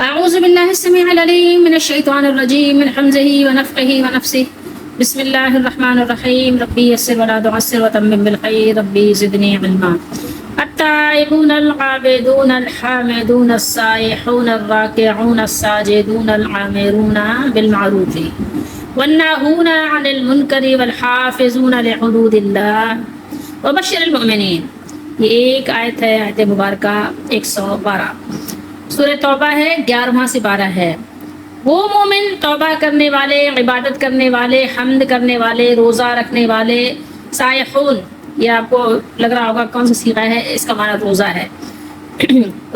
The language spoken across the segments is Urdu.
أعوذ بالله السميع العليم من الشيطان الرجيم من حمزه ونفخه ونفسه بسم الله الرحمن الرحيم ربي يسر ولا تعسر وتمم بالخير ربي زدني علما التائبون العابدون الحامدون السائحون الراكعون الساجدون العامرون بالمعروف والناهون عن المنكر والحافظون لحدود الله وبشر المؤمنين. یہ ایک آیت ہے، آیت مبارکہ 112 سورہ توبہ ہے، 11واں سے 12 ہے۔ وہ مومن توبہ کرنے والے، عبادت کرنے والے، حمد کرنے والے، روزہ رکھنے والے، سائحون، یہ آپ کو لگ رہا ہوگا کون سا صیغہ ہے، اس کا معنی روزہ ہے۔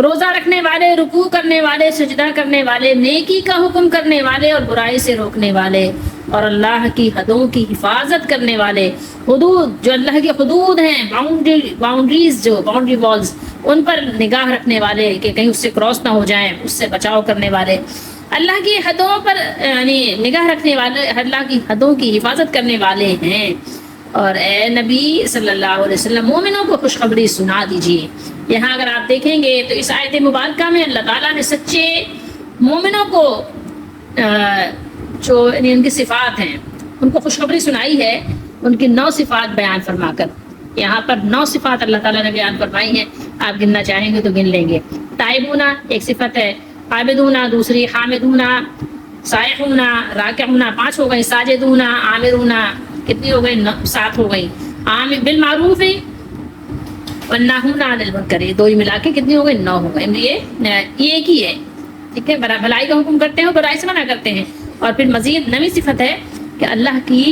روزہ رکھنے والے، رکوع کرنے والے، سجدہ کرنے والے، نیکی کا حکم کرنے والے اور برائی سے روکنے والے، اور اللہ کی حدوں کی حفاظت کرنے والے، حدود جو اللہ کی حدود ہیں، باؤنڈریز جو باؤنڈری والز، ان پر نگاہ رکھنے والے کہ کہیں اس سے کراس نہ ہو جائیں، اس سے بچاؤ کرنے والے، اللہ کی حدوں پر یعنی نگاہ رکھنے والے، اللہ کی حدوں کی حفاظت کرنے والے ہیں۔ اور اے نبی صلی اللہ علیہ وسلم مومنوں کو خوشخبری سنا دیجیے۔ یہاں اگر آپ دیکھیں گے تو اس آیت مبارکہ میں اللہ تعالیٰ نے سچے مومنوں کو جو یعنی ان کی صفات ہیں ان کو خوشخبری سنائی ہے، ان کی 9 صفات بیان فرما کر۔ یہاں پر 9 صفات اللہ تعالیٰ نے بیان فرمائی ہیں، آپ گننا چاہیں گے تو گن لیں گے۔ تائبونا ایک صفت ہے، عابدونا دوسری، حامدونا، سائحونا، راکعونا 5 ہو گئی، ساجدونا، عامرونا کتنی ہو گئی، 7 ہو گئی، بالمعروف والناہونا عن المنکر، 2 ہی ملا کے کتنی ہو گئی، 9 ہو گئی۔ یہ ایک ہی ہے، ٹھیک ہے، بھلائی کا حکم کرتے ہیں اور برائی سے منع کرتے ہیں۔ اور پھر مزید 9ویں صفت ہے کہ اللہ کی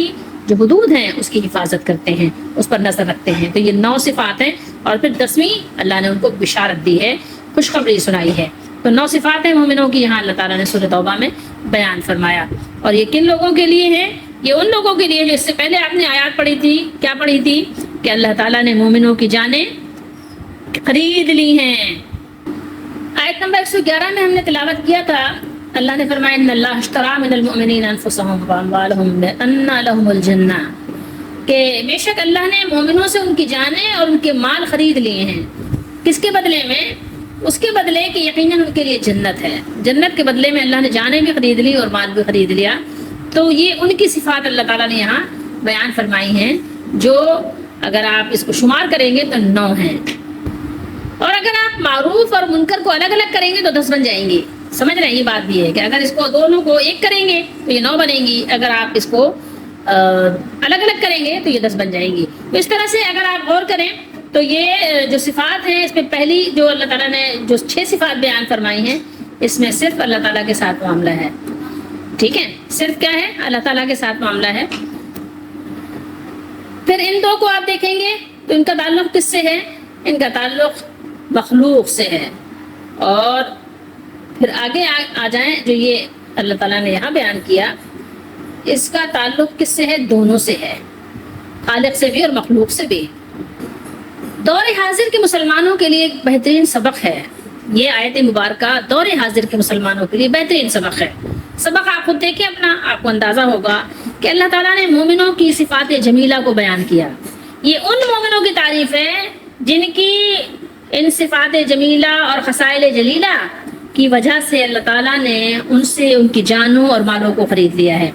جو حدود ہیں اس کی حفاظت کرتے ہیں، اس پر نظر رکھتے ہیں۔ تو یہ 9 صفات ہیں، اور پھر 10ویں اللہ نے ان کو بشارت دی ہے، خوشخبری سنائی ہے۔ تو 9 صفات ہیں مومنوں کی، یہاں اللہ تعالیٰ نے سورہ توبہ میں بیان فرمایا۔ اور یہ کن لوگوں کے لیے ہے؟ یہ ان لوگوں کے لیے جو اس سے پہلے آپ نے آیات پڑھی تھی، کیا پڑھی تھی؟ کہ اللہ تعالیٰ نے مومنوں کی جانیں خرید لی ہیں۔ آیت نمبر 111 میں ہم نے تلاوت کیا تھا، اللہ نے فرمایا ان اللہ اشترى من المؤمنین انفسهم واموالهم بان لهم الجنہ، کہ بے شک اللہ نے مومنوں سے ان کی جانیں اور ان کے مال خرید لیے ہیں۔ کس کے بدلے میں؟ اس کے بدلے کہ یقیناً ان کے لیے جنت ہے۔ جنت کے بدلے میں اللہ نے جانیں بھی خرید لی اور مال بھی خرید لیا۔ تو یہ ان کی صفات اللہ تعالیٰ نے یہاں بیان فرمائی ہیں، جو اگر آپ اس کو شمار کریں گے تو 9 ہیں، اور اگر آپ معروف اور منکر کو الگ الگ کریں گے تو 10 بن جائیں گے۔ سمجھ رہے ہیں؟ یہ بات بھی ہے کہ اگر اس کو دونوں کو ایک کریں گے تو یہ 9 بنیں گی، اگر آپ اس کو الگ الگ کریں گے تو یہ 10 بن جائیں گی۔ تو اس طرح سے اگر آپ غور کریں تو یہ جو صفات ہیں، اس میں پہلی جو اللہ تعالیٰ نے جو 6 صفات بیان فرمائی ہیں، اس میں صرف اللہ تعالیٰ کے ساتھ معاملہ ہے، ٹھیک ہے، صرف کیا ہے؟ اللہ تعالیٰ کے ساتھ معاملہ ہے۔ پھر ان 2 کو آپ دیکھیں گے تو ان کا تعلق کس سے ہے؟ ان کا تعلق مخلوق سے ہے۔ اور پھر آگے آ جائیں، جو یہ اللہ تعالیٰ نے یہاں بیان کیا، اس کا تعلق کس سے ہے؟ دونوں سے ہے، خالق سے بھی اور مخلوق سے بھی۔ دور حاضر کے مسلمانوں کے لیے ایک بہترین سبق ہے یہ آیت مبارکہ، دور حاضر کے مسلمانوں کے لیے بہترین سبق ہے۔ سبق آپ خود دیکھیں اپنا، آپ کو اندازہ ہوگا کہ اللہ تعالیٰ نے مومنوں کی صفات جمیلہ کو بیان کیا۔ یہ ان مومنوں کی تعریف ہے جن کی ان صفات جمیلہ اور خصائل جلیلہ کی وجہ سے اللہ تعالیٰ نے ان سے ان کی جانوں اور مالوں کو خرید لیا ہے۔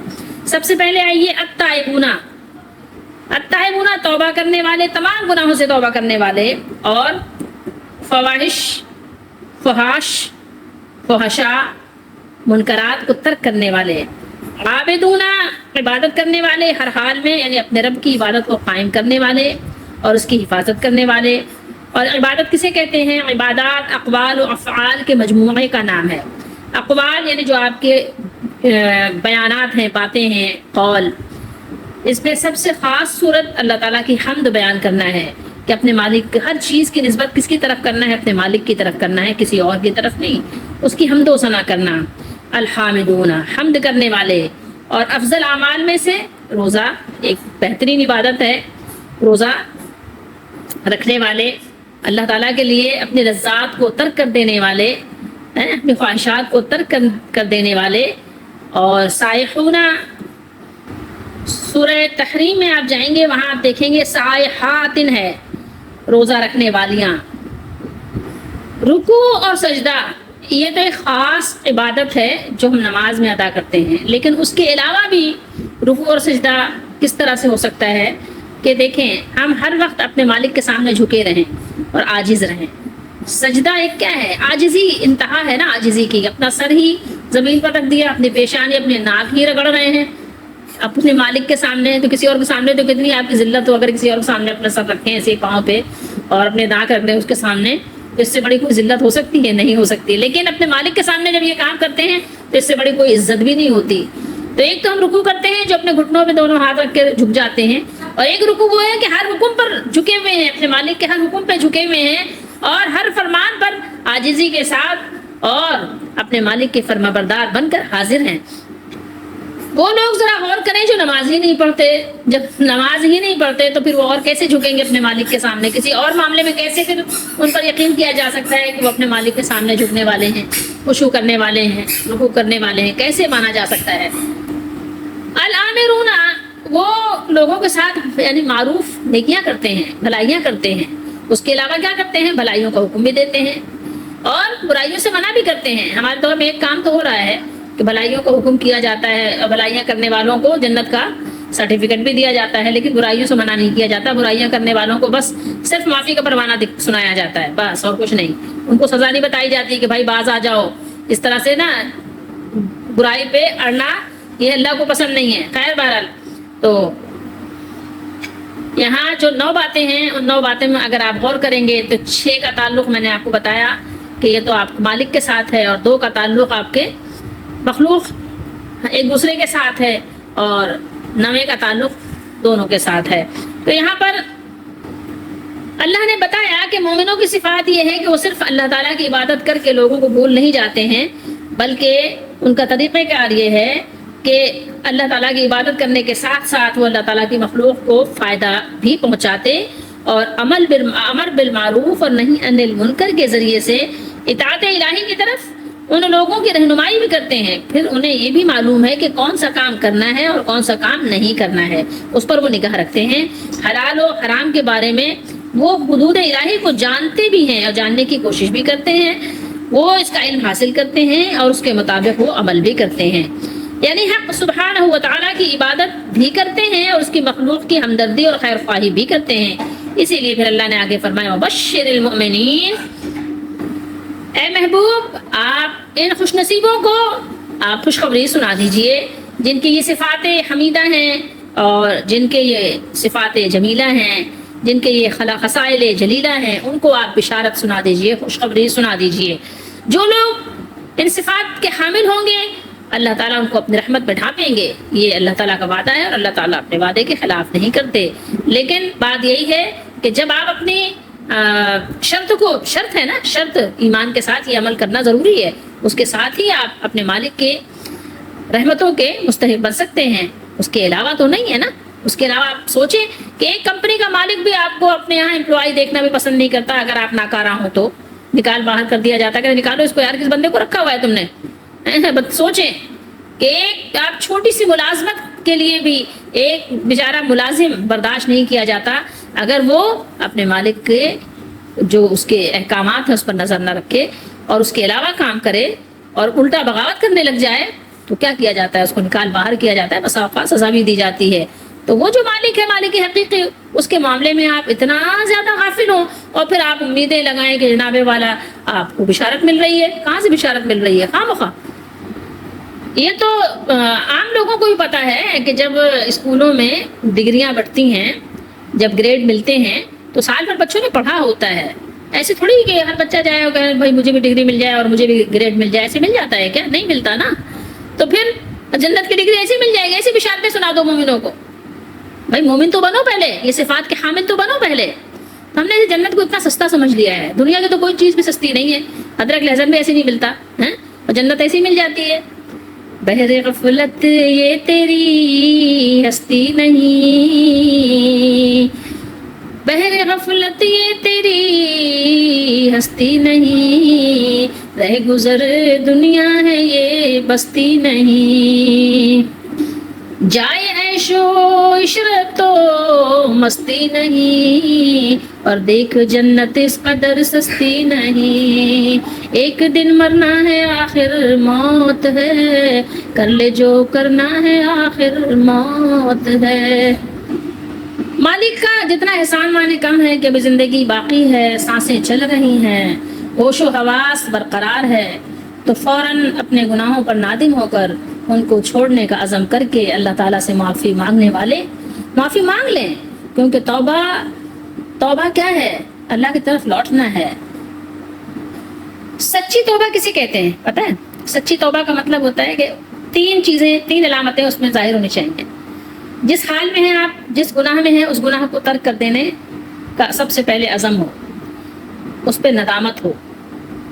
سب سے پہلے آئیے التائبون، توبہ کرنے والے، تمام گناہوں سے توبہ کرنے والے، اور فحشاء منکرات کو ترک کرنے والے، عابدون عبادت کرنے والے ہر حال میں، یعنی اپنے رب کی عبادت کو قائم کرنے والے اور اس کی حفاظت کرنے والے۔ اور عبادت کسے کہتے ہیں؟ عبادات اقوال و افعال کے مجموعے کا نام ہے۔ اقوال یعنی جو آپ کے بیانات ہیں، باتیں ہیں، قول۔ اس میں سب سے خاص صورت اللہ تعالیٰ کی حمد بیان کرنا ہے، کہ اپنے مالک ہر چیز کی نسبت کس کی طرف کرنا ہے؟ اپنے مالک کی طرف کرنا ہے، کسی اور کی طرف نہیں، اس کی حمد و ثنا کرنا۔ الحامدون حمد کرنے والے۔ اور افضل اعمال میں سے روزہ ایک بہترین عبادت ہے، روزہ رکھنے والے، اللہ تعالیٰ کے لیے اپنی لذات کو ترک کر دینے والے، اپنی خواہشات کو ترک کر دینے والے۔ اور سائحون، سورہ تحریم میں آپ جائیں گے، وہاں آپ دیکھیں گے سائحات ہے، روزہ رکھنے والیاں۔ رکوع اور سجدہ یہ تو ایک خاص عبادت ہے جو ہم نماز میں ادا کرتے ہیں، لیکن اس کے علاوہ بھی رکوع اور سجدہ کس طرح سے ہو سکتا ہے کہ دیکھیں ہم ہر وقت اپنے مالک کے سامنے جھکے رہیں اور عاجز رہیں۔ سجدہ ایک کیا ہے؟ عاجزی، انتہا ہے نا عاجزی کی، اپنا سر ہی زمین پر رکھ دیا، اپنی پیشانی اپنے ناک ہی رگڑ رہے ہیں اپنے مالک کے سامنے، تو کسی اور کے سامنے تو کتنی آپ کی ذلت ہو اگر کسی اور کے سامنے اپنا سر رکھیں ایسے پاؤں پہ اور اپنے ناک رکھ دیں اس کے سامنے، تو اس سے بڑی کوئی ذلت ہو سکتی ہے؟ نہیں ہو سکتی۔ لیکن اپنے مالک کے سامنے جب یہ کام کرتے ہیں تو اس سے بڑی کوئی عزت بھی نہیں ہوتی۔ تو ایک تو ہم رکوع کرتے ہیں جو اپنے گھٹنوں پہ دونوں ہاتھ رکھ کے جھک جاتے ہیں، اور ایک رکوع وہ ہے کہ ہر حکم پر جھکے ہوئے ہیں، اپنے مالک کے ہر حکم پہ جھکے ہوئے ہیں اور ہر فرمان پر عاجزی کے ساتھ اور اپنے مالک کے فرما بردار بن کر حاضر ہیں۔ وہ لوگ ذرا غور کریں جو نماز ہی نہیں پڑھتے، جب نماز ہی نہیں پڑھتے تو پھر وہ اور کیسے جھکیں گے اپنے مالک کے سامنے؟ کسی اور معاملے میں کیسے پھر ان پر یقین کیا جا سکتا ہے کہ وہ اپنے مالک کے سامنے جھکنے والے ہیں، خشوع کرنے والے ہیں، رکوع کرنے والے ہیں؟ کیسے مانا جا سکتا ہے؟ العامرون، وہ لوگوں کے ساتھ یعنی معروف نیکیاں کرتے ہیں، بھلائیاں کرتے ہیں، اس کے علاوہ کیا کرتے ہیں؟ بھلائیوں کا حکم بھی دیتے ہیں اور برائیوں سے منع بھی کرتے ہیں۔ ہمارے دور میں ایک کام تو ہو رہا ہے کہ بھلائیوں کا حکم کیا جاتا ہے اور بھلائیاں کرنے والوں کو جنت کا سرٹیفکیٹ بھی دیا جاتا ہے، لیکن برائیوں سے منع نہیں کیا جاتا۔ برائیاں کرنے والوں کو بس صرف معافی کا پروانہ سنایا جاتا ہے، بس اور کچھ نہیں۔ ان کو سزا نہیں بتائی جاتی کہ بھائی باز آ جاؤ۔ اس طرح سے نا برائی پہ اڑنا یہ اللہ کو پسند نہیں ہے۔ خیر بہرحال، تو یہاں جو 9 باتیں ہیں ان 9 باتیں میں اگر آپ غور کریں گے تو 6 کا تعلق میں نے آپ کو بتایا کہ یہ تو آپ مالک کے ساتھ ہے، اور 2 کا تعلق آپ کے مخلوق ایک دوسرے کے ساتھ ہے، اور 9 کا تعلق دونوں کے ساتھ ہے۔ تو یہاں پر اللہ نے بتایا کہ مومنوں کی صفات یہ ہے کہ وہ صرف اللہ تعالیٰ کی عبادت کر کے لوگوں کو بھول نہیں جاتے ہیں، بلکہ ان کا طریقہ کار یہ ہے کہ اللہ تعالیٰ کی عبادت کرنے کے ساتھ ساتھ وہ اللہ تعالیٰ کی مخلوق کو فائدہ بھی پہنچاتے اور امر بالمعروف اور نہی عن المنکر کے ذریعے سے اطاعت الہی کی طرف ان لوگوں کی رہنمائی بھی کرتے ہیں۔ پھر انہیں یہ بھی معلوم ہے کہ کون سا کام کرنا ہے اور کون سا کام نہیں کرنا ہے، اس پر وہ نگاہ رکھتے ہیں۔ حلال و حرام کے بارے میں وہ حدود الہی کو جانتے بھی ہیں اور جاننے کی کوشش بھی کرتے ہیں، وہ اس کا علم حاصل کرتے ہیں اور اس کے مطابق وہ عمل بھی کرتے ہیں، یعنی حق سبحانہ و تعالیٰ کی عبادت بھی کرتے ہیں اور اس کی مخلوق کی ہمدردی اور خیر خواہی بھی کرتے ہیں۔ اسی لیے پھر اللہ نے آگے فرمایا وبشر المؤمنین، اے محبوب آپ ان خوش نصیبوں کو آپ خوشخبری سنا دیجئے جن کی یہ صفات حمیدہ ہیں اور جن کے یہ صفات جمیلہ ہیں، جن کے یہ خصائل جلیلہ ہیں، ان کو آپ بشارت سنا دیجئے، خوشخبری سنا دیجئے۔ جو لوگ ان صفات کے حامل ہوں گے اللہ تعالیٰ ان کو اپنی رحمت میں ڈھانپیں گے، یہ اللہ تعالیٰ کا وعدہ ہے اور اللہ تعالیٰ اپنے وعدے کے خلاف نہیں کرتے۔ لیکن بات یہی ہے کہ جب آپ اپنی شرط ہے نا، شرط ایمان کے ساتھ یہ عمل کرنا ضروری ہے، اس کے ساتھ ہی آپ اپنے مالک کے رحمتوں کے مستحق بن سکتے ہیں، اس کے علاوہ تو نہیں ہے نا۔ اس کے علاوہ آپ سوچیں کہ ایک کمپنی کا مالک بھی آپ کو اپنے یہاں امپلائی دیکھنا بھی پسند نہیں کرتا، اگر آپ ناکارہ ہوں تو نکال باہر کر دیا جاتا ہے کہ نکالو اس کو یار، کس بندے کو رکھا ہوا ہے تم نے۔ سوچیں کہ ایک آپ چھوٹی سی ملازمت کے لیے بھی ایک بیچارہ ملازم برداشت نہیں کیا جاتا اگر وہ اپنے مالک کے جو اس کے احکامات ہیں اس پر نظر نہ رکھے اور اس کے علاوہ کام کرے اور الٹا بغاوت کرنے لگ جائے تو کیا کیا جاتا ہے؟ اس کو نکال باہر کیا جاتا ہے، بس اوقات سزا بھی دی جاتی ہے۔ تو وہ جو مالک ہے، مالک حقیقی، اس کے معاملے میں آپ اتنا زیادہ غافل ہوں اور پھر آپ امیدیں لگائیں کہ جناب والا آپ کو بشارت مل رہی ہے۔ کہاں سے بشارت مل رہی ہے؟ خواہ یہ تو عام لوگوں کو بھی پتا ہے کہ جب اسکولوں میں ڈگریاں بڑھتی ہیں، جب گریڈ ملتے ہیں تو سال بھر بچوں نے پڑھا ہوتا ہے، ایسے تھوڑی کہ ہر بچہ جائے اور کہے بھائی مجھے بھی ڈگری مل جائے اور مجھے بھی گریڈ مل جائے، ایسے مل جاتا ہے کیا؟ نہیں ملتا نا۔ تو پھر جنت کی ڈگری ایسے مل جائے گی، ایسی بشارتیں سنا دو مومنوں کو۔ بھائی مومن تو بنو پہلے، یہ صفات کے حامل تو بنو پہلے۔ ہم نے جنت کو اتنا سستا سمجھ لیا ہے، دنیا کی تو کوئی چیز بھی سستی نہیں ہے، ادرک لہسن بھی ایسے نہیں ملتا ہے اور جنت ایسی مل جاتی ہے۔ بہر غفلت یہ تیری ہستی نہیں، بہر غفلت یہ تیری ہستی نہیں، رہ گزر دنیا ہے یہ بستی نہیں۔ جائے عیش و عشرت تو مستی نہیں، اور دیکھ جنت اس قدر سستی نہیں، ایک دن مرنا ہے آخر موت ہے، کر لے جو کرنا ہے آخر موت ہے۔ مالک کا جتنا احسان مانے کم ہے کہ ابھی زندگی باقی ہے، سانسیں چل رہی ہیں، ہوش و حواس برقرار ہے، تو فوراً اپنے گناہوں پر نادم ہو کر ان کو چھوڑنے کا عزم کر کے اللہ تعالیٰ سے معافی مانگنے والے معافی مانگ لیں، کیونکہ توبہ کیا ہے؟ اللہ کی طرف لوٹنا ہے۔ سچی توبہ کسے کہتے ہیں پتہ ہے؟ سچی توبہ کا مطلب ہوتا ہے کہ تین علامتیں اس میں ظاہر ہونی چاہیے۔ جس حال میں ہیں آپ، جس گناہ میں ہیں، اس گناہ کو ترک کر دینے کا سب سے پہلے عزم ہو، اس پہ ندامت ہو،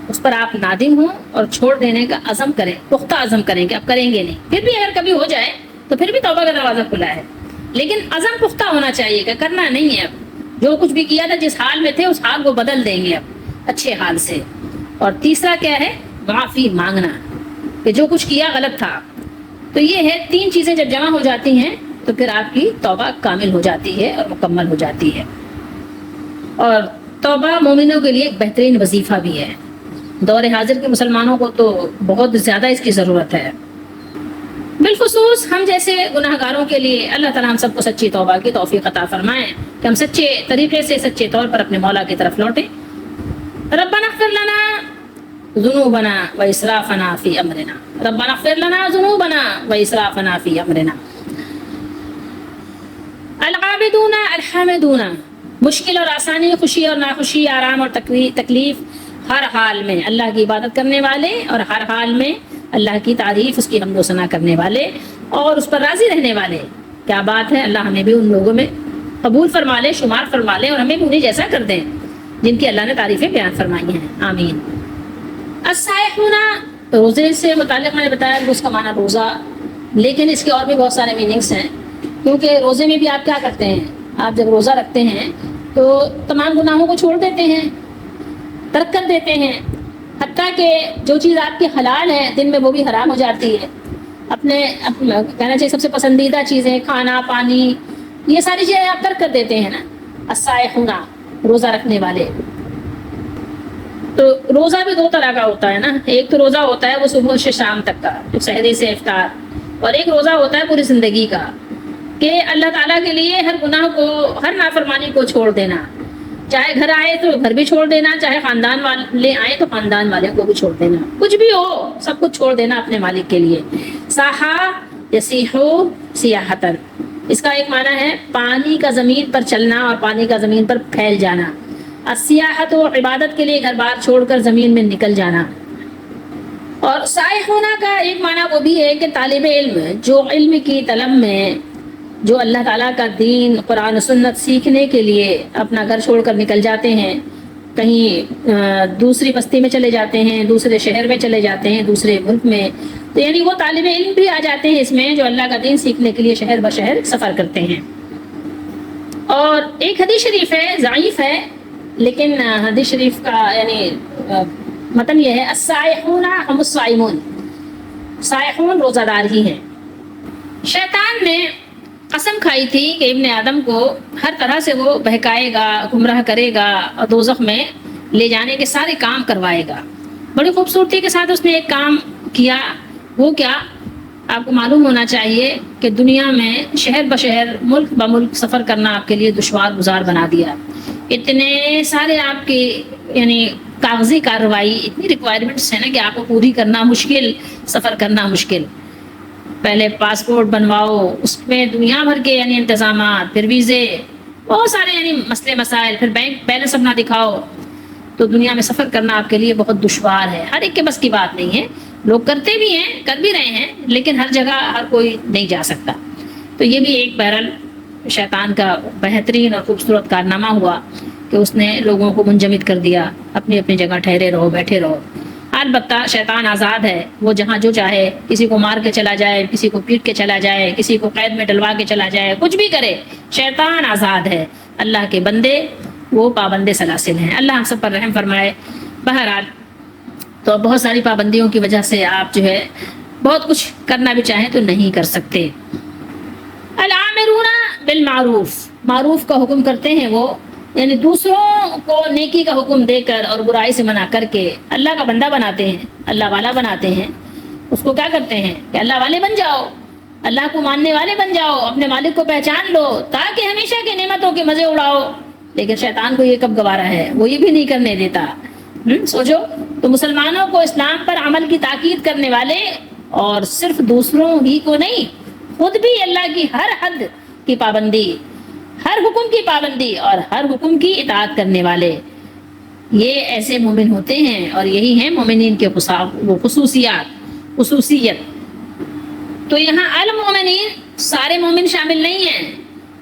اس پر آپ نادم ہوں اور چھوڑ دینے کا عزم کریں، پختہ عزم کریں کہ اب کریں گے نہیں۔ پھر بھی اگر کبھی ہو جائے تو پھر بھی توبہ کا دروازہ کھلا ہے، لیکن عزم پختہ ہونا چاہیے کہ کرنا نہیں ہے۔ اب جو کچھ بھی کیا تھا، جس حال میں تھے، اس حال کو بدل دیں گے اب اچھے حال سے۔ اور تیسرا کیا ہے؟ معافی مانگنا، کہ جو کچھ کیا غلط تھا۔ تو یہ ہے، تین چیزیں جب جمع ہو جاتی ہیں تو پھر آپ کی توبہ کامل ہو جاتی ہے اور مکمل ہو جاتی ہے۔ اور توبہ مومنوں کے لیے ایک بہترین وظیفہ بھی ہے۔ دور حاضر کے مسلمانوں کو تو بہت زیادہ اس کی ضرورت ہے، بالخصوص ہم جیسے گناہ گاروں کے لیے۔ اللہ تعالیٰ ہم سب کو سچی توبہ کی توفیق عطا فرمائے کہ ہم سچے طریقے سے، سچے طور پر اپنے مولا کی طرف لوٹیں۔ ربنا اغفر لنا ذنوبنا واسرافنا فی امرنا، ربنا اغفر لنا ذنوبنا واسرافنا فی امرنا۔ العابدون الحامدون، مشکل اور آسانی، خوشی اور ناخوشی، آرام اور تکلیف، ہر حال میں اللہ کی عبادت کرنے والے، اور ہر حال میں اللہ کی تعریف، اس کی حمد و ثنا کرنے والے اور اس پر راضی رہنے والے۔ کیا بات ہے! اللہ ہمیں بھی ان لوگوں میں قبول فرما لے، شمار فرما لے، اور ہمیں بھی انہیں جیسا کر دیں جن کی اللہ نے تعریفیں بیان فرمائی ہیں، آمین۔ السائحون، روزے سے متعلق میں نے بتایا کہ اس کا معنی روزہ، لیکن اس کے اور بھی بہت سارے میننگس ہیں، کیونکہ روزے میں بھی آپ کیا کرتے ہیں؟ آپ جب روزہ رکھتے ہیں تو تمام گناہوں کو چھوڑ دیتے ہیں، ترک کر دیتے ہیں، حتیٰ کہ جو چیز آپ کی حلال ہے دن میں وہ بھی حرام ہو جاتی ہے۔ اپنے کہنا چاہیے سب سے پسندیدہ چیزیں، کھانا پانی، یہ ساری چیزیں آپ ترک کر دیتے ہیں نا۔ السائحون، روزہ رکھنے والے۔ تو روزہ بھی دو طرح کا ہوتا ہے نا، ایک تو روزہ ہوتا ہے وہ صبح سے شام تک کا، جو سحری سے افطار، اور ایک روزہ ہوتا ہے پوری زندگی کا، کہ اللہ تعالیٰ کے لیے ہر گناہ کو، ہر نافرمانی کو چھوڑ دینا، چاہے گھر آئے تو گھر بھی چھوڑ دینا، چاہے خاندان والے آئے تو خاندان والے کو بھی چھوڑ دینا، کچھ بھی ہو سب کچھ چھوڑ دینا اپنے مالک کے لیے۔ ساحا یسیحو سیاحتن، اس کا ایک معنی ہے پانی کا زمین پر چلنا اور پانی کا زمین پر پھیل جانا۔ السیاحت و عبادت کے لیے گھر بار چھوڑ کر زمین میں نکل جانا۔ اور سائح ہونا کا ایک معنی وہ بھی ہے کہ طالب علم جو علم کی طلب میں، جو اللہ تعالیٰ کا دین، قرآن و سنت سیکھنے کے لیے اپنا گھر چھوڑ کر نکل جاتے ہیں، کہیں دوسری بستی میں چلے جاتے ہیں، دوسرے شہر میں چلے جاتے ہیں، دوسرے ملک میں، تو یعنی وہ طالب علم بھی آ جاتے ہیں اس میں جو اللہ کا دین سیکھنے کے لیے شہر بشہر سفر کرتے ہیں۔ اور ایک حدیث شریف ہے، ضعیف ہے، لیکن حدیث شریف کا یعنی متن یہ ہے، السائحون ہم الصائمون، سائحون روزہ دار ہی ہیں۔ شیطان نے قسم کھائی تھی کہ ابن آدم کو ہر طرح سے وہ بہکائے گا، گمراہ کرے گا اور دوزخ میں لے جانے کے سارے کام کروائے گا۔ بڑی خوبصورتی کے ساتھ اس نے ایک کام کیا، وہ کیا آپ کو معلوم ہونا چاہیے کہ دنیا میں شہر بشہر، ملک بملک سفر کرنا آپ کے لیے دشوار گزار بنا دیا۔ اتنے سارے آپ کی یعنی کاغذی کارروائی، اتنی ریکوائرمنٹس ہیں نا کہ آپ کو پوری کرنا مشکل، سفر کرنا مشکل۔ پہلے پاسپورٹ بنواؤ، اس میں دنیا بھر کے یعنی انتظامات، پھر ویزے، بہت سارے یعنی مسئلے مسائل، پھر بینک بیلنس اپنا دکھاؤ، تو دنیا میں سفر کرنا آپ کے لیے بہت دشوار ہے۔ ہر ایک کے بس کی بات نہیں ہے، لوگ کرتے بھی ہیں، کر بھی رہے ہیں، لیکن ہر جگہ ہر کوئی نہیں جا سکتا۔ تو یہ بھی ایک بہرحال شیطان کا بہترین اور خوبصورت کارنامہ ہوا کہ اس نے لوگوں کو منجمد کر دیا، اپنی اپنی جگہ ٹھہرے رہو، بیٹھے رہو۔ البتہ شیطان آزاد ہے، وہ جہاں جو چاہے کسی کو مار کے چلا جائے، کسی کو پیٹ کے چلا جائے، کسی کو قید میں ڈلوا کے چلا جائے، کچھ بھی کرے، شیطان آزاد ہے۔ اللہ کے بندے وہ پابند سلاسل ہیں، اللہ ہم سب پر رحم فرمائے۔ بہرحال تو بہت ساری پابندیوں کی وجہ سے آپ جو ہے بہت کچھ کرنا بھی چاہیں تو نہیں کر سکتے۔ العامرون بالمعروف، معروف کا حکم کرتے ہیں وہ، یعنی دوسروں کو نیکی کا حکم دے کر اور برائی سے منع کر کے اللہ کا بندہ بناتے ہیں، اللہ والا بناتے ہیں۔ اس کو کیا کرتے ہیں کہ اللہ والے بن جاؤ، اللہ کو ماننے والے بن جاؤ، اپنے مالک کو پہچان لو تاکہ ہمیشہ کی نعمتوں کے مزے اڑاؤ۔ لیکن شیطان کو یہ کب گوارا ہے، وہ یہ بھی نہیں کرنے دیتا۔ سوچو تو مسلمانوں کو اسلام پر عمل کی تاکید کرنے والے، اور صرف دوسروں ہی کو نہیں، خود بھی اللہ کی ہر حد کی پابندی، ہر حکم کی پابندی اور ہر حکم کی اطاعت کرنے والے، یہ ایسے مومن ہوتے ہیں، اور یہی ہیں مومنین کے وہ خصوصیت۔ تو یہاں المومنین سارے مومن شامل نہیں ہیں،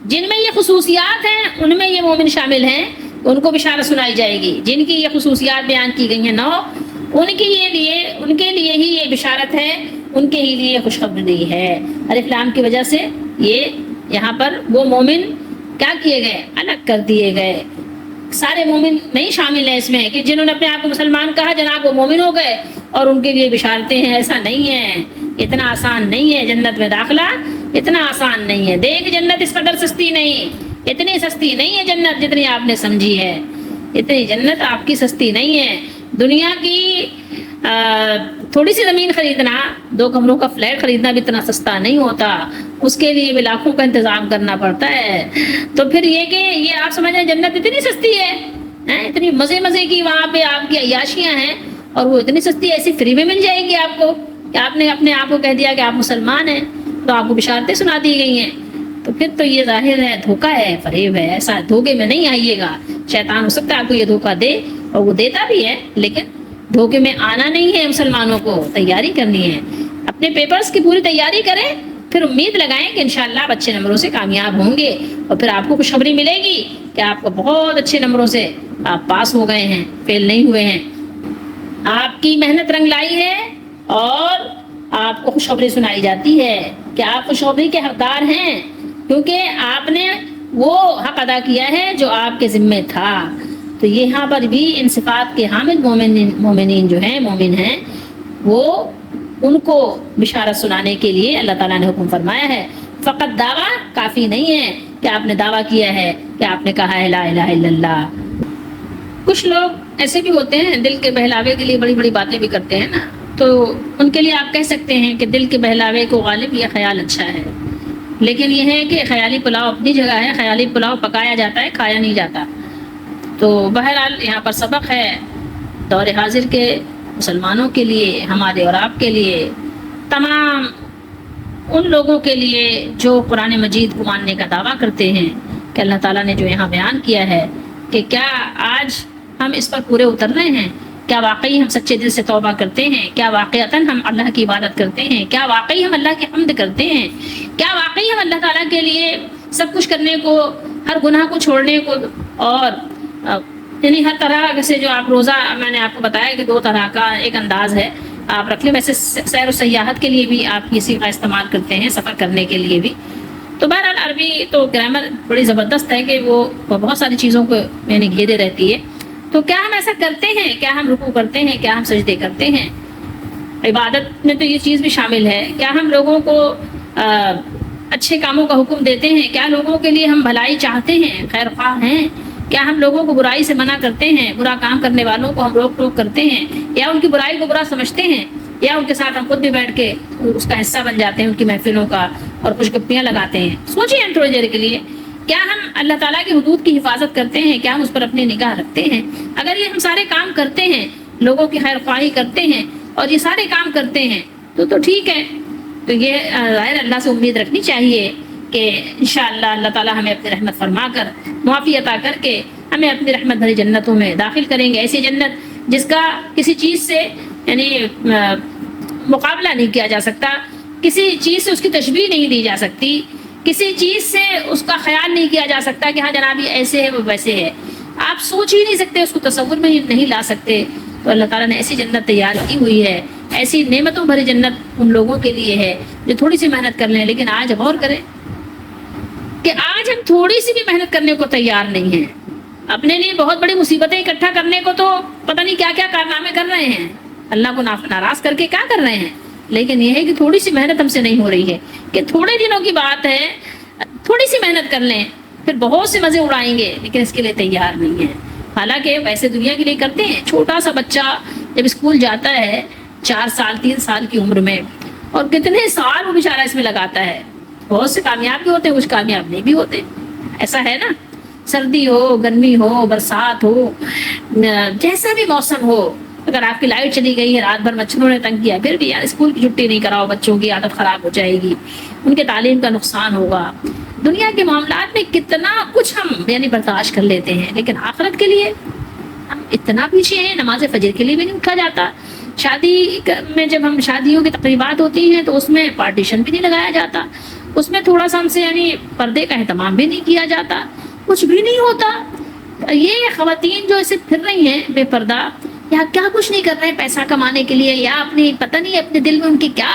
جن میں یہ خصوصیات ہیں ان میں یہ مومن شامل ہیں، ان کو بشارت سنائی جائے گی۔ جن کی یہ خصوصیات بیان کی گئی ہیں 9، ان کے لیے ہی یہ بشارت ہے، ان کے ہی لیے خوشخبری ہے۔ الف لام کی وجہ سے یہ یہاں پر وہ مومن کیا کیے گئے، الگ کر دیے گئے۔ سارے مومن نہیں شامل ہیں اس میں کہ جنہوں نے اپنے آپ کو مسلمان کہا جناب وہ مومن ہو گئے اور ان کے لیے بشارتیں ہیں، ایسا نہیں ہے۔ اتنا آسان نہیں ہے جنت میں داخلہ، اتنا آسان نہیں ہے۔ دیکھ جنت اس قدر سستی نہیں، اتنی سستی نہیں ہے جنت جتنی آپ نے سمجھی ہے، اتنی جنت آپ کی سستی نہیں ہے۔ دنیا کی تھوڑی سی زمین خریدنا، 2 کمروں کا فلیٹ خریدنا بھی اتنا سستا نہیں ہوتا، اس کے لیے بھی لاکھوں کا انتظام کرنا پڑتا ہے۔ تو پھر یہ کہ یہ آپ سمجھ رہے ہیں جنت اتنی سستی ہے، اتنی مزے کی وہاں پہ آپ کی عیاشیاں ہیں، اور وہ اتنی سستی ایسی فری میں مل جائے گی آپ کو کہ آپ نے اپنے آپ کو کہہ دیا کہ آپ مسلمان ہیں تو آپ کو بشارتیں سنا دی گئی ہیں۔ تو پھر تو یہ ظاہر ہے دھوکہ ہے، فریب ہے۔ ایسا دھوکے میں نہیں آئیے گا۔ شیطان ہو سکتا ہے آپ کو یہ دھوکہ دے، اور وہ دیتا بھی ہے، لیکن دھوکے میں آنا نہیں ہے۔ مسلمانوں کو تیاری کرنی ہے، اپنے پیپرز کی پوری تیاری کریں، پھر امید لگائیں کہ انشاءاللہ آپ اچھے نمبروں سے کامیاب ہوں گے، اور پھر آپ کو خوشخبری ملے گی کہ آپ کو بہت اچھے نمبروں سے آپ پاس ہو گئے ہیں، فیل نہیں ہوئے ہیں، آپ کی محنت رنگ لائی ہے، اور آپ کو خوشخبری سنائی جاتی ہے کہ آپ خوشخبری کے حقدار ہیں، کیونکہ آپ نے وہ حق ادا کیا ہے جو آپ کے ذمے تھا۔ تو یہاں پر بھی ان صفات کے حامل مومنین جو ہیں، مومن ہیں، وہ ان کو بشارت سنانے کے لیے اللہ تعالیٰ نے حکم فرمایا ہے۔ فقط دعویٰ کافی نہیں ہے کہ آپ نے دعویٰ کیا ہے کہ آپ نے کہا ہے لا الہ الا اللہ۔ کچھ لوگ ایسے بھی ہوتے ہیں دل کے بہلاوے کے لیے بڑی بڑی باتیں بھی کرتے ہیں نا، تو ان کے لیے آپ کہہ سکتے ہیں کہ دل کے بہلاوے کو غالب یہ خیال اچھا ہے، لیکن یہ ہے کہ خیالی پلاؤ اپنی جگہ ہے، خیالی پلاؤ پکایا جاتا ہے، کھایا نہیں جاتا۔ تو بہرحال یہاں پر سبق ہے دور حاضر کے مسلمانوں کے لیے، ہمارے اور آپ کے لیے، تمام ان لوگوں کے لیے جو قرآن مجید کو ماننے کا دعویٰ کرتے ہیں، کہ اللہ تعالیٰ نے جو یہاں بیان کیا ہے کہ کیا آج ہم اس پر پورے اتر رہے ہیں؟ کیا واقعی ہم سچے دل سے توبہ کرتے ہیں؟ کیا واقعتاً ہم اللہ کی عبادت کرتے ہیں؟ کیا واقعی ہم اللہ کی حمد کرتے ہیں؟ کیا واقعی ہم اللہ تعالیٰ کے لیے سب کچھ کرنے کو، ہر گناہ کو چھوڑنے کو، اور یعنی ہر طرح جیسے جو آپ روزہ، میں نے آپ کو بتایا کہ 2 طرح کا ایک انداز ہے، آپ رکھ لیں۔ ویسے سیر و سیاحت کے لیے بھی آپ کسی کا استعمال کرتے ہیں، سفر کرنے کے لیے بھی۔ تو بہرحال عربی تو گرامر بڑی زبردست ہے کہ وہ بہت ساری چیزوں کو یعنی گھیرے رہتی ہے۔ تو کیا ہم ایسا کرتے ہیں؟ کیا ہم رکوع کرتے ہیں؟ کیا ہم سجدے کرتے ہیں؟ عبادت میں تو یہ چیز بھی شامل ہے۔ کیا ہم لوگوں کو اچھے کاموں کا حکم دیتے ہیں؟ کیا لوگوں کے لیے ہم بھلائی چاہتے ہیں، خیر خواہ ہیں؟ کیا ہم لوگوں کو برائی سے منع کرتے ہیں؟ برا کام کرنے والوں کو ہم روک ٹوک کرتے ہیں، یا ان کی برائی کو برا سمجھتے ہیں، یا ان کے ساتھ ہم خود بھی بیٹھ کے اس کا حصہ بن جاتے ہیں، ان کی محفلوں کا، اور خوش گپیاں لگاتے ہیں؟ سوچیے ہم تھوڑی دیر کے لیے، کیا ہم اللہ تعالیٰ کی حدود کی حفاظت کرتے ہیں؟ کیا ہم اس پر اپنی نگاہ رکھتے ہیں؟ اگر یہ ہم سارے کام کرتے ہیں، لوگوں کی خیر خواہی کرتے ہیں، اور یہ سارے کام کرتے ہیں، تو ٹھیک ہے۔ تو یہ ظاہر اللہ سے امید رکھنی چاہیے کہ انشاءاللہ اللہ تعالیٰ ہمیں اپنی رحمت فرما کر، معافی عطا کر کے ہمیں اپنی رحمت بھری جنتوں میں داخل کریں گے۔ ایسی جنت جس کا کسی چیز سے یعنی مقابلہ نہیں کیا جا سکتا، کسی چیز سے اس کی تشبیہ نہیں دی جا سکتی، کسی چیز سے اس کا خیال نہیں کیا جا سکتا کہ ہاں جناب یہ ایسے ہے وہ ویسے ہے، آپ سوچ ہی نہیں سکتے، اس کو تصور میں نہیں لا سکتے۔ تو اللہ تعالیٰ نے ایسی جنت تیار کی ہوئی ہے، ایسی نعمتوں بھری جنت ان لوگوں کے لیے ہے جو تھوڑی سی محنت کر لیں۔ لیکن آج غور کریں کہ آج ہم تھوڑی سی بھی محنت کرنے کو تیار نہیں ہیں، اپنے لیے بہت بڑی مصیبتیں اکٹھا کرنے کو تو پتہ نہیں کیا کیا کارنامے کر رہے ہیں، اللہ کو ناراض کر کے کیا کر رہے ہیں، لیکن یہ ہے کہ تھوڑی سی محنت ہم سے نہیں ہو رہی ہے۔ کہ تھوڑے دنوں کی بات ہے، تھوڑی سی محنت کر لیں، پھر بہت سے مزے اڑائیں گے، لیکن اس کے لیے تیار نہیں ہے۔ حالانکہ ویسے دنیا کے لیے کرتے ہیں۔ چھوٹا سا بچہ جب اسکول جاتا ہے 4 سال 3 سال کی عمر میں، اور کتنے سال وہ بیچارہ اس میں لگاتا ہے، بہت سے کامیاب بھی ہوتے ہیں، کچھ کامیاب نہیں بھی ہوتے، ایسا ہے نا۔ سردی ہو، گرمی ہو، برسات ہو، جیسا بھی موسم ہو، اگر آپ کی لائٹ چلی گئی ہے، رات بھر مچھروں نے تنگ کیا، پھر بھی یار اسکول کی چھٹی نہیں کراؤ، بچوں کی عادت خراب ہو جائے گی، ان کے تعلیم کا نقصان ہوگا۔ دنیا کے معاملات میں کتنا کچھ ہم یعنی برداشت کر لیتے ہیں، لیکن آخرت کے لیے ہم اتنا پیچھے ہیں۔ نماز فجر کے لیے بھی نہیں اٹھا جاتا۔ شادی میں جب ہم شادیوں کی تقریبات ہوتی ہیں تو اس میں پارٹیشن بھی نہیں لگایا جاتا، اس میں تھوڑا سا ہم سے یعنی پردے کا اہتمام بھی نہیں کیا جاتا، کچھ بھی نہیں ہوتا۔ یہ خواتین جو ایسے پھر رہی ہیں بے پردہ، یا کیا کچھ نہیں کر رہے ہیں پیسہ کمانے کے لیے، یا اپنی پتہ نہیں اپنے دل میں ان کی کیا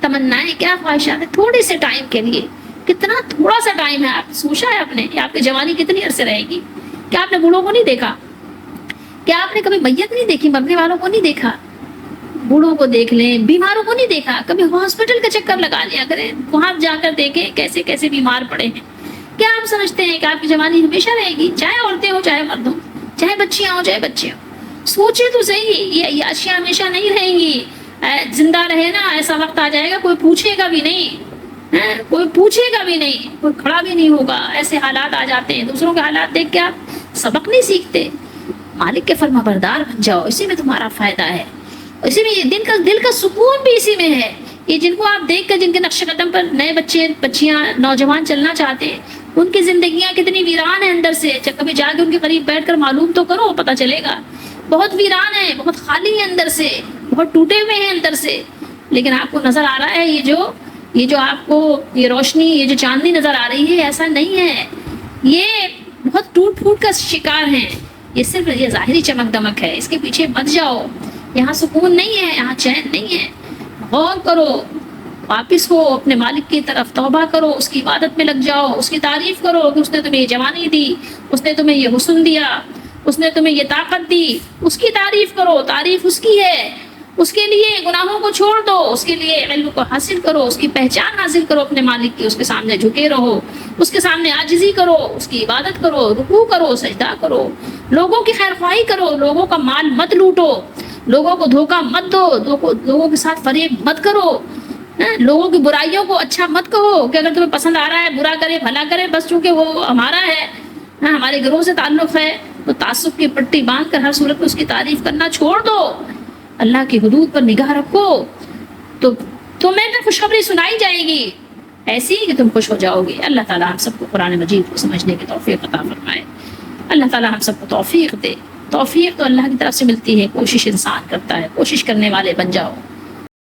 تمنائیں، کیا خواہشات ہیں، تھوڑے سے ٹائم کے لیے، کتنا تھوڑا سا ٹائم ہے۔ آپ سوچا ہے آپ نے کہ آپ کی جوانی کتنی عرصے رہے گی؟ کیا آپ نے بوڑھوں کو نہیں دیکھا؟ کیا آپ نے کبھی میت نہیں دیکھی؟ مرنے والوں کو نہیں دیکھا؟ بوڑھوں کو دیکھ لیں، بیماروں کو نہیں دیکھا؟ کبھی ہاسپٹل کا چکر لگا لیا کریں، وہاں جا کر دیکھیں کیسے کیسے بیمار پڑے ہیں۔ کیا آپ سمجھتے ہیں کہ آپ کی جوانی ہمیشہ رہے گی؟ چاہے عورتیں ہوں، چاہے مرد ہوں، چاہے بچیاں ہوں، چاہے بچے ہوں۔ سوچے تو صحیح، یہ عیاشیاں ہمیشہ نہیں رہیں گی۔ زندہ رہے نا، ایسا وقت آ جائے گا کوئی پوچھے گا بھی نہیں، کوئی پوچھے گا بھی نہیں، کوئی کھڑا بھی نہیں ہوگا۔ ایسے حالات آ جاتے ہیں، دوسروں کے حالات دیکھ کے آپ سبق نہیں سیکھتے۔ مالک کے فرما بردار بن جاؤ، اسی میں تمہارا فائدہ ہے، اسی میں دل کا سکون بھی اسی میں ہے۔ یہ جن کو آپ دیکھ کر، جن کے نقش قدم پر نئے بچے بچیاں نوجوان چلنا چاہتے ہیں، ان کی زندگیاں کتنی ویران ہیں اندر سے۔ کبھی جا کے ان کے قریب بیٹھ کر معلوم تو کرو، پتہ چلے گا۔ بہت ویران ہے، بہت خالی ہے اندر سے، بہت ٹوٹے ہوئے ہیں اندر سے۔ لیکن آپ کو نظر آ رہا ہے یہ جو آپ کو یہ روشنی، یہ جو چاندنی نظر آ رہی ہے، ایسا نہیں ہے۔ یہ بہت ٹوٹ پھوٹ کا شکار ہیں۔ یہ صرف یہ ظاہری چمک دمک ہے، اس کے پیچھے مت جاؤ۔ یہاں سکون نہیں ہے، یہاں چین نہیں ہے۔ غور کرو، واپس ہو اپنے مالک کی طرف، توبہ کرو، اس کی عبادت میں لگ جاؤ، اس کی تعریف کرو کہ اس نے تمہیں یہ جوانی دی، اس نے تمہیں یہ حسن دیا، اس نے تمہیں یہ طاقت دی۔ اس کی تعریف کرو، تعریف اس کی ہے۔ اس کے لیے گناہوں کو چھوڑ دو، اس کے لیے علم کو حاصل کرو، اس کی پہچان حاصل کرو اپنے مالک کی، اس کے سامنے جھکے رہو، اس کے سامنے عاجزی کرو، اس کی عبادت کرو، رکوع کرو، سجدہ کرو، لوگوں کی خیر خواہی کرو، لوگوں کا مال مت لوٹو، لوگوں کو دھوکہ مت دو، لوگوں کے ساتھ فریب مت کرو، لوگوں کی برائیوں کو اچھا مت کہو کہ اگر تمہیں پسند آ رہا ہے برا کرے بھلا کرے، بس چونکہ وہ ہمارا ہے، ہمارے گروہ سے تعلق ہے، تو تعصب کی پٹی باندھ کر ہر صورت میں اس کی تعریف کرنا چھوڑ دو۔ اللہ کی حدود پر نگاہ رکھو تو تمہیں تو خوشخبری سنائی جائے گی ایسی کہ تم خوش ہو جاؤ گے۔ اللہ تعالیٰ ہم سب کو قرآن مجید کو سمجھنے کی توفیق عطا فرمائے۔ اللہ تعالیٰ ہم سب کو توفیق دے۔ توفیق تو اللہ کی طرف سے ملتی ہے، کوشش انسان کرتا ہے، کوشش کرنے والے بن جاؤ۔